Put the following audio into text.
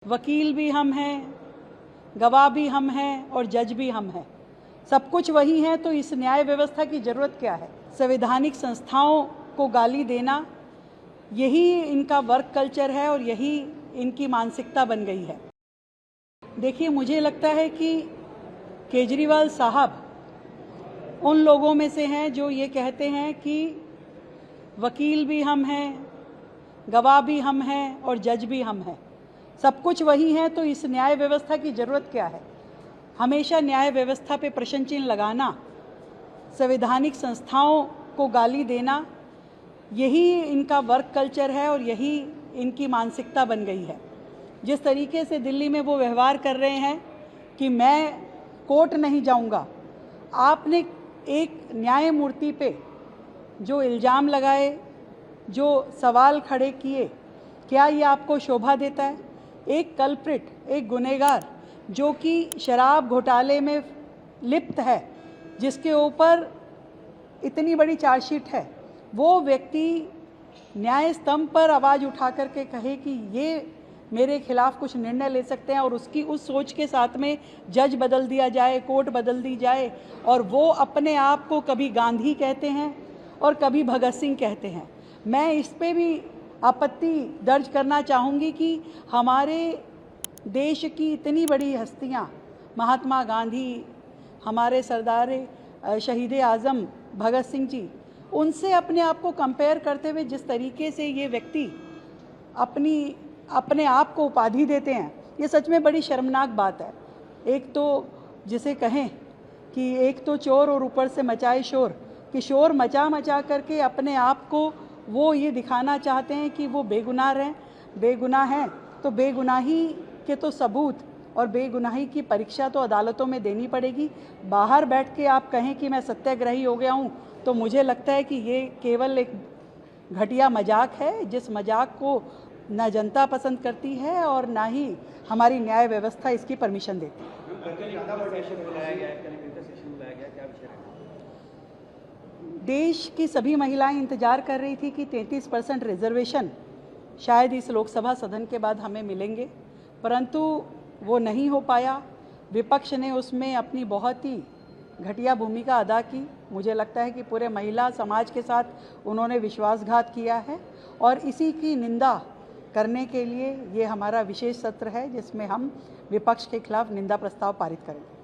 वकील भी हम हैं, गवाह भी हम हैं और जज भी हम हैं। सब कुछ वही है, तो इस न्याय व्यवस्था की ज़रूरत क्या है? संवैधानिक संस्थाओं को गाली देना, यही इनका वर्क कल्चर है और यही इनकी मानसिकता बन गई है। देखिए, मुझे लगता है कि केजरीवाल साहब उन लोगों में से हैं जो ये कहते हैं कि वकील भी हम हैं, गवाह भी हम हैं और जज भी हम हैं। सब कुछ वही है, तो इस न्याय व्यवस्था की ज़रूरत क्या है? हमेशा न्याय व्यवस्था पे प्रश्न चिन्ह लगाना, संवैधानिक संस्थाओं को गाली देना, यही इनका वर्क कल्चर है और यही इनकी मानसिकता बन गई है। जिस तरीके से दिल्ली में वो व्यवहार कर रहे हैं कि मैं कोर्ट नहीं जाऊंगा। आपने एक न्यायमूर्ति पे जो इल्ज़ाम लगाए, जो सवाल खड़े किए, क्या ये आपको शोभा देता है? एक कल्प्रिट, एक गुनहगार जो कि शराब घोटाले में लिप्त है, जिसके ऊपर इतनी बड़ी चार्जशीट है, वो व्यक्ति न्याय स्तंभ पर आवाज़ उठा कर के कहे कि ये मेरे खिलाफ कुछ निर्णय ले सकते हैं और उसकी उस सोच के साथ में जज बदल दिया जाए, कोर्ट बदल दी जाए और वो अपने आप को कभी गांधी कहते हैं और कभी भगत सिंह कहते हैं। मैं इस पे भी आपत्ति दर्ज करना चाहूँगी कि हमारे देश की इतनी बड़ी हस्तियाँ, महात्मा गांधी, हमारे सरदार शहीद आज़म भगत सिंह जी, उनसे अपने आप को कंपेयर करते हुए जिस तरीके से ये व्यक्ति अपने आप को उपाधि देते हैं, ये सच में बड़ी शर्मनाक बात है। एक तो जिसे कहें कि एक तो चोर और ऊपर से मचाए शोर, कि शोर मचा करके अपने आप को वो ये दिखाना चाहते हैं कि वो बेगुनाह हैं, तो बेगुनाही के तो सबूत और बेगुनाही की परीक्षा तो अदालतों में देनी पड़ेगी। बाहर बैठ के आप कहें कि मैं सत्याग्रही हो गया हूँ, तो मुझे लगता है कि ये केवल एक घटिया मजाक है, जिस मजाक को ना जनता पसंद करती है और ना ही हमारी न्याय व्यवस्था इसकी परमिशन देती है। देश की सभी महिलाएं इंतजार कर रही थी कि 33% रिजर्वेशन शायद इस लोकसभा सदन के बाद हमें मिलेंगे, परंतु वो नहीं हो पाया। विपक्ष ने उसमें अपनी बहुत ही घटिया भूमिका अदा की। मुझे लगता है कि पूरे महिला समाज के साथ उन्होंने विश्वासघात किया है और इसी की निंदा करने के लिए ये हमारा विशेष सत्र है, जिसमें हम विपक्ष के खिलाफ निंदा प्रस्ताव पारित करेंगे।